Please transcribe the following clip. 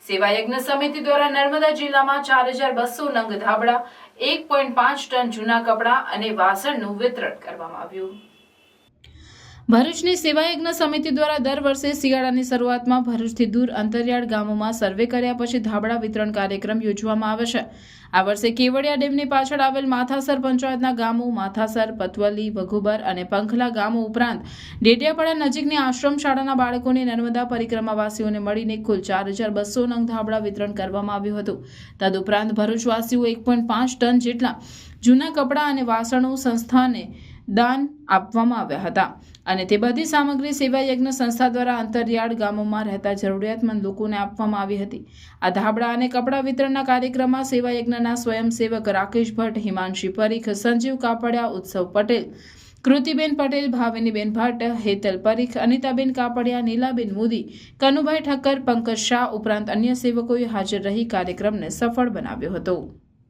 સેવાયજ્ઞ સમિતિ દ્વારા નર્મદા જિલ્લામાં 4200 નંગ ધાબળા, 1.5 ટન જૂના કપડાં અને વાસણનું વિતરણ કરવામાં આવ્યું। ભરૂચની સેવાયજ્ઞ સમિતિ દ્વારા દર વર્ષે શિયાળાની શરૂઆતમાં ભરૂચથી દૂર અંતરિયાળ ગામોમાં સર્વે કર્યા પછી ધાબળા વિતરણ કાર્યક્રમ યોજવામાં આવે છે। આ વર્ષે કેવડિયા ડેમની પાછળ આવેલ માથાસર પંચાયતના ગામો માથાસર, પતવલી, વઘુબર અને પંખલા ગામો ઉપરાંત ડેડિયાપાડા નજીકની આશ્રમ શાળાના બાળકોને નર્મદા પરિક્રમાવાસીઓને મળીને કુલ 4200 નંગ ધાબળા વિતરણ કરવામાં આવ્યું હતું। તદુપરાંત ભરૂચવાસીઓ 1.5 ટન જેટલા જૂના કપડાં અને વાસણો સંસ્થાને દાન આપવામાં આવ્યા હતા અને તે બધી સામગ્રી સેવાયજ્ઞ સંસ્થા દ્વારા અંતરિયાળ ગામોમાં રહેતા જરૂરિયાતમંદ લોકોને આપવામાં આવી હતી। આ ધાબળા અને કપડાં વિતરણના કાર્યક્રમમાં સેવાયજ્ઞના સ્વયંસેવક રાકેશ ભટ્ટ, હિમાંશી પરીખ, સંજીવ કાપડિયા, ઉત્સવ પટેલ, કૃતિબેન પટેલ, ભાવિનીબેન ભટ્ટ, હેતલ પરીખ, અનિતાબેન કાપડિયા, નીલાબેન મોદી, કનુભાઈ ઠક્કર, પંકજ શાહ ઉપરાંત અન્ય સેવકોએ હાજર રહી કાર્યક્રમને સફળ બનાવ્યો હતો।